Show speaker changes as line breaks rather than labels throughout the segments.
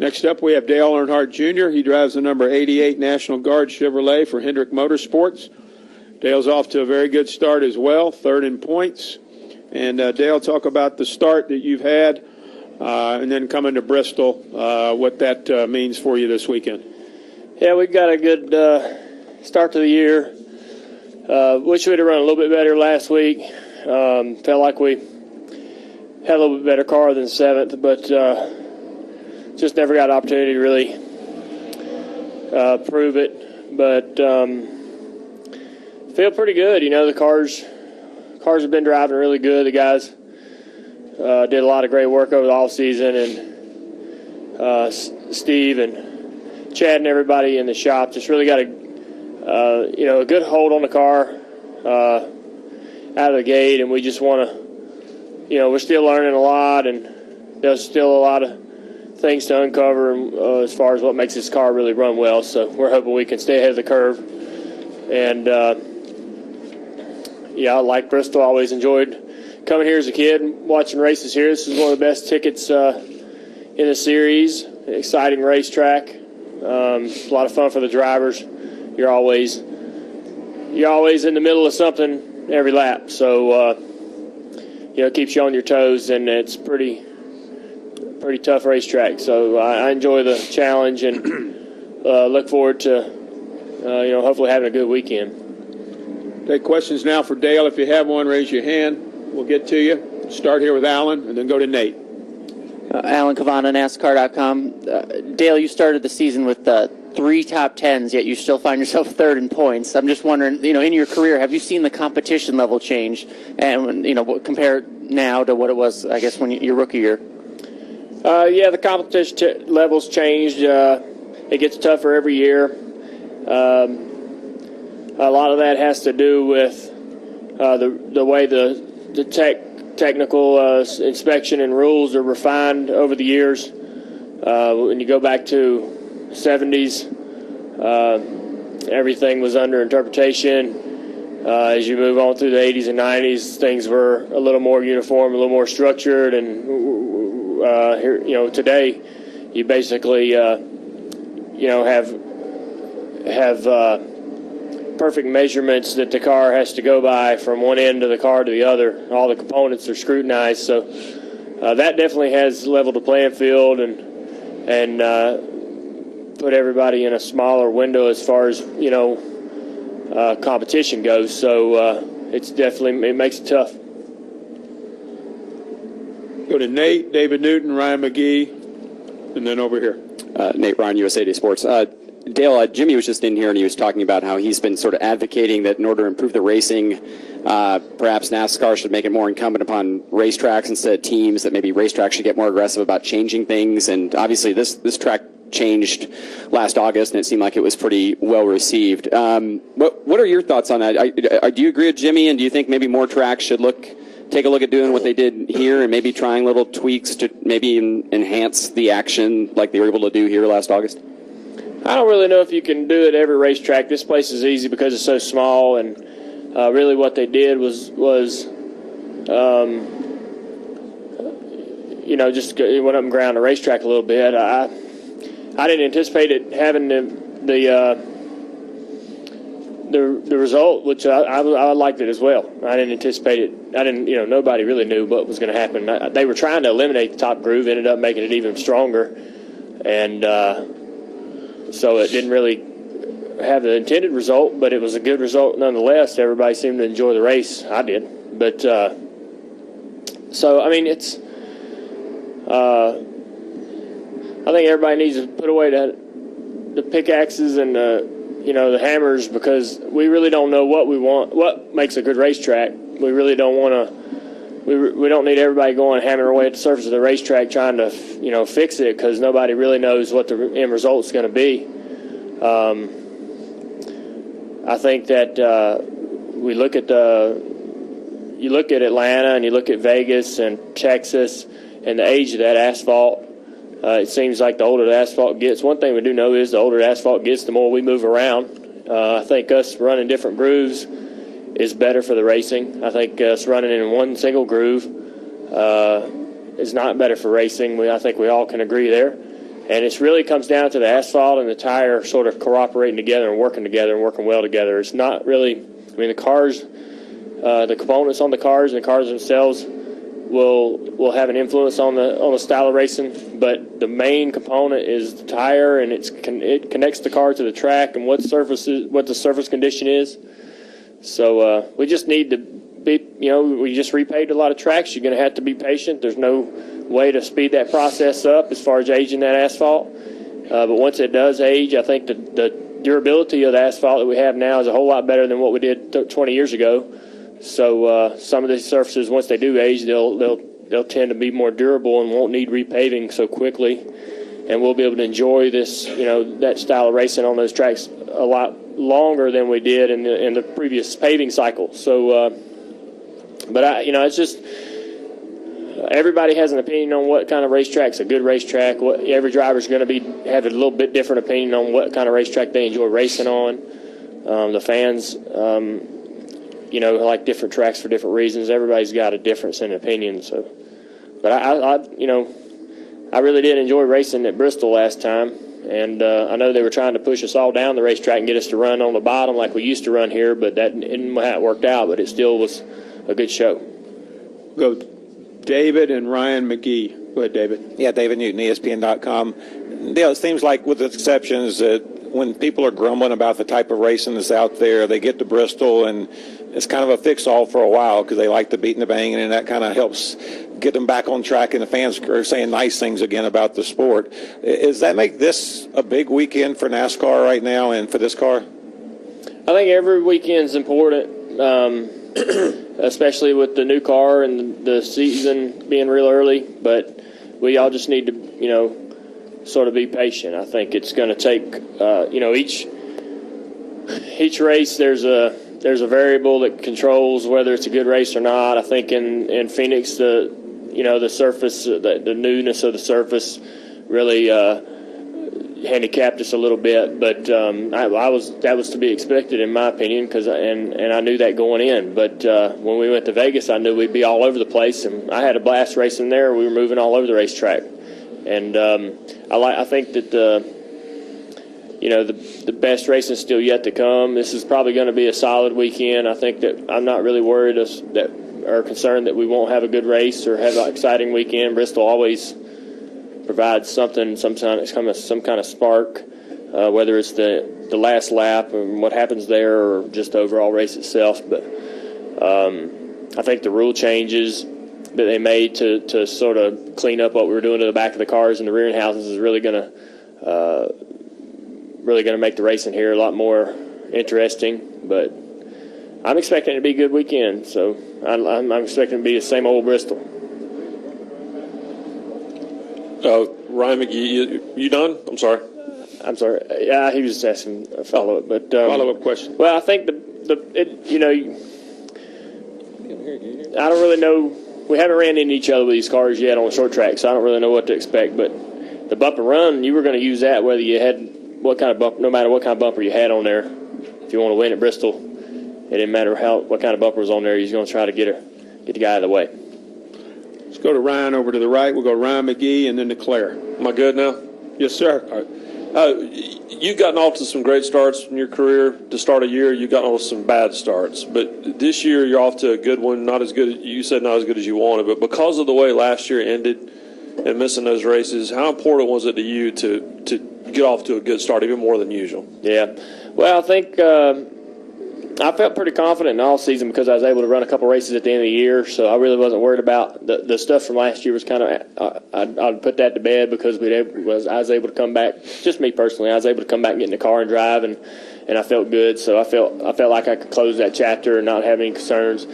Next up, we have Dale Earnhardt Jr. He drives the number 88 National Guard Chevrolet for Hendrick Motorsports. Dale's off to a very good start as well, third in points. And Dale, talk about the start that you've had and then coming to Bristol, what that means for you this weekend.
Yeah, we got a good start to the year. Wish we'd have run a little bit better last week. Felt like we had a little bit better car than seventh, but just never got an opportunity to really prove it. But feel pretty good. You know, the cars have been driving really good. The guys did a lot of great work over the offseason, and Steve and Chad and everybody in the shop just really got a good hold on the car out of the gate, and we just want to, we're still learning a lot, and there's still a lot of things to uncover as far as what makes this car really run well. So we're hoping we can stay ahead of the curve. And I like Bristol. I always enjoyed coming here as a kid, watching races here. This is one of the best tickets in the series. Exciting racetrack. A lot of fun for the drivers. You're always in the middle of something every lap. So it keeps you on your toes, and it's pretty tough racetrack. So I enjoy the challenge and look forward to hopefully having a good weekend.
Take questions now for Dale. If you have one, raise your hand. We'll get to you. Start here with Alan and then go to Nate.
Alan Cavana, NASCAR.com. Dale, you started the season with 3 top 10s, yet you still find yourself third in points. I'm just wondering, in your career, have you seen the competition level change, and compare now to what it was, I guess, when your rookie year?
The competition level's changed. It gets tougher every year. A lot of that has to do with the way the technical inspection and rules are refined over the years. When you go back to 70s, everything was under interpretation. As you move on through the 80s and 90s, things were a little more uniform, a little more structured, and here, today, you basically, have perfect measurements that the car has to go by from one end of the car to the other. All the components are scrutinized, so that definitely has leveled the playing field and put everybody in a smaller window as far as competition goes. So it makes it tough.
Go to Nate, David Newton, Ryan McGee, and then over here.
Nate Ryan, USA Today Sports. Dale, Jimmy was just in here, and he was talking about how he's been sort of advocating that in order to improve the racing, perhaps NASCAR should make it more incumbent upon racetracks instead of teams, that maybe racetracks should get more aggressive about changing things. And obviously this track changed last August, and it seemed like it was pretty well received. What are your thoughts on that? Do you agree with Jimmy, and do you think maybe more tracks should take a look at doing what they did here and maybe trying little tweaks to maybe enhance the action like they were able to do here last August?
I don't really know if you can do it every racetrack. This place is easy because it's so small, and really what they did was just went up and ground the racetrack a little bit. I didn't anticipate it having the result, which I liked it as well. I didn't anticipate it. Nobody really knew what was going to happen. They were trying to eliminate the top groove, ended up making it even stronger, and so it didn't really have the intended result, but it was a good result nonetheless. Everybody seemed to enjoy the race. I did. But it's I think everybody needs to put away the pickaxes and the hammers, because we really don't know what we want, what makes a good racetrack. We really don't want to. We don't need everybody going hammering away at the surface of the racetrack trying to fix it, because nobody really knows what the end result is going to be. I think that you look at Atlanta and you look at Vegas and Texas and the age of that asphalt. It seems like the older the asphalt gets, one thing we do know is the older the asphalt gets, the more we move around. I think us running different grooves is better for the racing. I think us running in one single groove is not better for racing. I think we all can agree there. And it really comes down to the asphalt and the tire sort of cooperating together and working well together. It's not really, the cars, the components on the cars and the cars themselves will have an influence on the style of racing, but the main component is the tire, and it connects the car to the track and what the surface condition is. So we just need to be, we just repaved a lot of tracks. You're going to have to be patient. There's no way to speed that process up as far as aging that asphalt. But once it does age, I think the durability of the asphalt that we have now is a whole lot better than what we did 20 years ago. So some of these surfaces, once they do age, they'll tend to be more durable and won't need repaving so quickly. And we'll be able to enjoy this, that style of racing on those tracks a lot longer than we did in the previous paving cycle. So, it's just everybody has an opinion on what kind of racetrack's a good racetrack. Every driver's going to have a little bit different opinion on what kind of racetrack they enjoy racing on. The fans, like different tracks for different reasons. Everybody's got a difference in opinion. So, but I really did enjoy racing at Bristol last time, and I know they were trying to push us all down the racetrack and get us to run on the bottom like we used to run here, but that didn't how it worked out. But it still was a good show.
Go David and Ryan McGee. Go ahead, David.
Yeah, David Newton, ESPN.com. Dale, it seems like with the exceptions that when people are grumbling about the type of racing that's out there, they get to Bristol and it's kind of a fix-all for a while because they like the beating the banging, and that kind of helps get them back on track, and the fans are saying nice things again about the sport. Does that make this a big weekend for NASCAR right now and for this car?
I think every weekend's important, especially with the new car and the season being real early, but we all just need to, sort of be patient. I think it's going to take, each race there's a variable that controls whether it's a good race or not. I think in Phoenix, the surface, the newness of the surface really handicapped us a little bit. But that was to be expected in my opinion, and I knew that going in. But when we went to Vegas, I knew we'd be all over the place, and I had a blast racing there. We were moving all over the racetrack, and I think that the best racing is still yet to come. This is probably going to be a solid weekend. I think that I'm not really worried or concerned that we won't have a good race or have an exciting weekend. Bristol always provides something, some kind of spark, whether it's the last lap and what happens there or just the overall race itself. But I think the rule changes that they made to sort of clean up what we were doing to the back of the cars and the rear end houses is really going to make the racing here a lot more interesting. But I'm expecting it to be a good weekend, so I'm expecting it to be the same old Bristol.
Ryan McGee, you done? I'm sorry.
Yeah, he was just asking a follow-up. But
Follow-up question.
Well, I think I don't really know. We haven't ran into each other with these cars yet on the short track, so I don't really know what to expect. But the bump and run, you were going to use that whether you had what kind of bump, no matter what kind of bumper you had on there. If you want to win at Bristol, it didn't matter what kind of bumper was on there. You're going to try to get the guy out of the way.
Let's go to Ryan over to the right. We'll go Ryan McGee and then to Claire.
Am I good now?
Yes, sir.
All right. You've gotten off to some great starts in your career. To start a year, you've gotten off to some bad starts. But this year, you're off to a good one. Not as good, you said not as good as you wanted. But because of the way last year ended and missing those races, how important was it to you to get off to a good start, even more than usual?
Yeah. Well, I think I felt pretty confident in all season because I was able to run a couple races at the end of the year, so I really wasn't worried about the stuff from last year. Was kind of I'd put that to bed because I was able to come back. Just me personally, I was able to come back and get in the car and drive, and I felt good. So I felt like I could close that chapter and not have any concerns.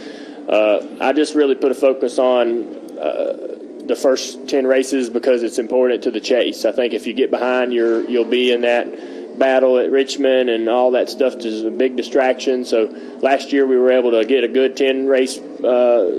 I just really put a focus on the first 10 races because it's important to the chase. I think if you get behind, you'll be in that battle at Richmond and all that stuff is a big distraction. So last year we were able to get a good 10-race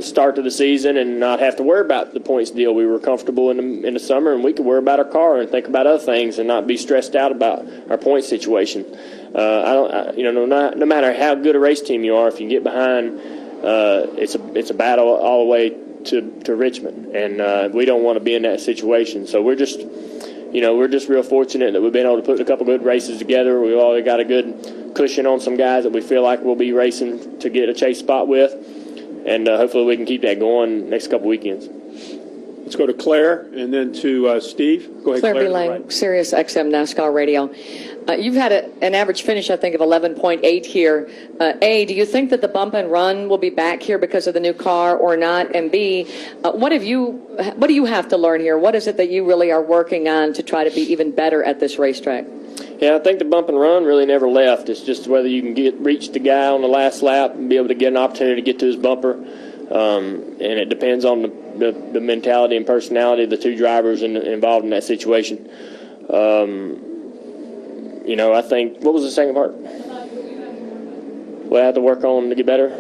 start to the season and not have to worry about the points deal. We were comfortable in the summer, and we could worry about our car and think about other things and not be stressed out about our point situation. No matter how good a race team you are, if you get behind, it's a battle all the way to Richmond, and we don't want to be in that situation. So we're just we're just real fortunate that we've been able to put a couple good races together. We've already got a good cushion on some guys that we feel like we'll be racing to get a chase spot with, and hopefully we can keep that going next couple weekends.
Let's go to Claire and then to Steve. Go ahead, Claire.
Claire Belang, Sirius XM NASCAR Radio. You've had an average finish, I think, of 11.8 here. A, do you think that the bump and run will be back here because of the new car or not? And B, what do you have to learn here? What is it that you really are working on to try to be even better at this racetrack?
Yeah, I think the bump and run really never left. It's just whether you can reach the guy on the last lap and be able to get an opportunity to get to his bumper. And it depends on the mentality and personality of the two drivers involved in that situation. I think, what was the second part? What I have to work on to get better?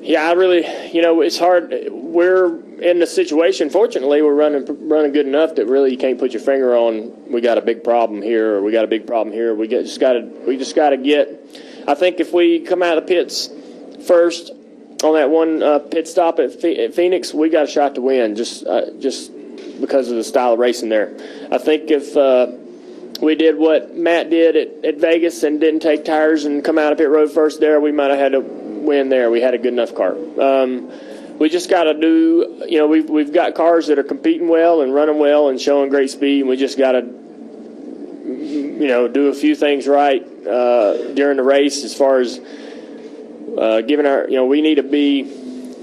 I really, it's hard. We're in the situation, fortunately, we're running good enough that really you can't put your finger on, we got a big problem here, or we got a big problem here. We just got to get, I think if we come out of the pits first on that one pit stop at Phoenix, we got a shot to win just because of the style of racing there. I think if we did what Matt did at Vegas and didn't take tires and come out of pit road first there, we might have had to win there. We had a good enough car. We just got to do, we've got cars that are competing well and running well and showing great speed, and we just got to, do a few things right during the race as far as giving our, we need to be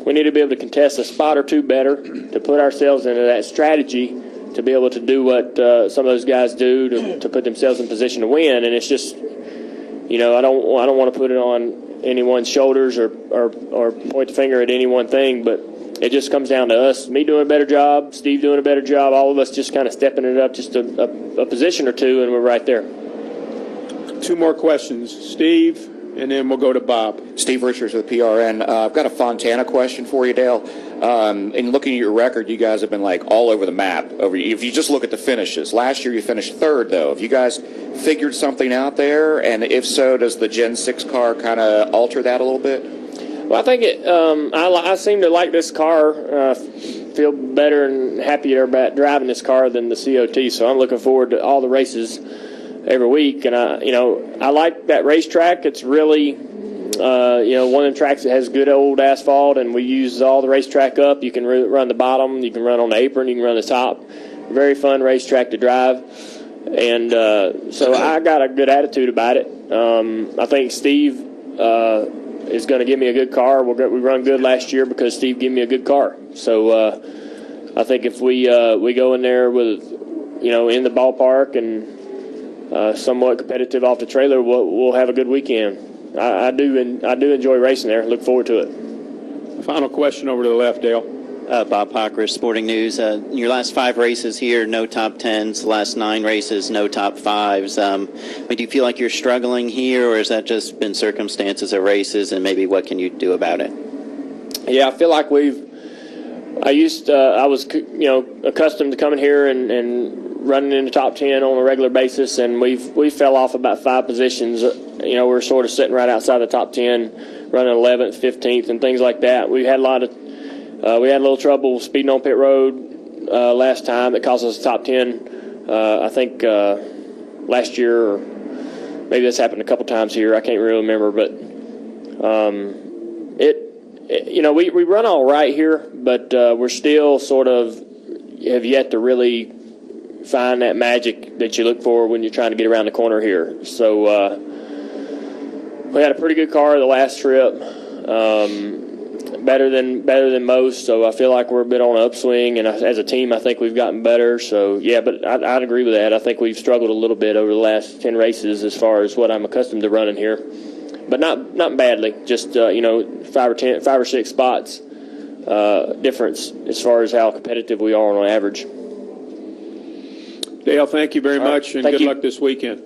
able to contest a spot or two better to put ourselves into that strategy to be able to do what some of those guys do to put themselves in position to win. And it's just, I don't want to put it on anyone's shoulders or point the finger at any one thing, but it just comes down to us, me doing a better job, Steve doing a better job, all of us just kind of stepping it up just a position or two, and we're right there.
Two more questions. Steve, and then we'll go to Bob.
Steve Richards with PRN. I've got a Fontana question for you, Dale. In looking at your record, you guys have been all over the map. If you just look at the finishes, last year you finished third, though. Have you guys figured something out there? And if so, does the Gen 6 car kind of alter that a little bit?
Well, I think I seem to like this car. Feel better and happier about driving this car than the COT. So I'm looking forward to all the races every week. And I like that racetrack. It's really one of the tracks that has good old asphalt, and we use all the racetrack up. You can run the bottom, you can run on the apron, you can run the top. Very fun racetrack to drive, and so I got a good attitude about it. I think Steve is going to give me a good car. We run good last year because Steve gave me a good car. So I think if we go in there with in the ballpark and somewhat competitive off the trailer, we'll have a good weekend. I do enjoy racing there. Look forward to it.
Final question over to the left, Dale.
Bob Pocker, Sporting News. Your last 5 races here, no top 10s. The last 9 races, no top 5s. Do you feel like you're struggling here, or has that just been circumstances of races, and maybe what can you do about it?
Yeah, I feel like I was accustomed to coming here and running in the top 10 on a regular basis, and we fell off about 5 positions. We're sort of sitting right outside the top 10, running 11th, 15th, and things like that. We had a little trouble speeding on pit road last time that cost us the top 10. I think last year, or maybe that's happened a couple times here. I can't really remember, but we run all right here, but we're still sort of have yet to really find that magic that you look for when you're trying to get around the corner here. So we had a pretty good car the last trip, better than most. So I feel like we're a bit on an upswing, and as a team, I think we've gotten better. So yeah, but I'd agree with that. I think we've struggled a little bit over the last 10 races as far as what I'm accustomed to running here, but not badly. Just 5 or 6 spots difference as far as how competitive we are on average.
Dale, thank you very much, and good luck this weekend.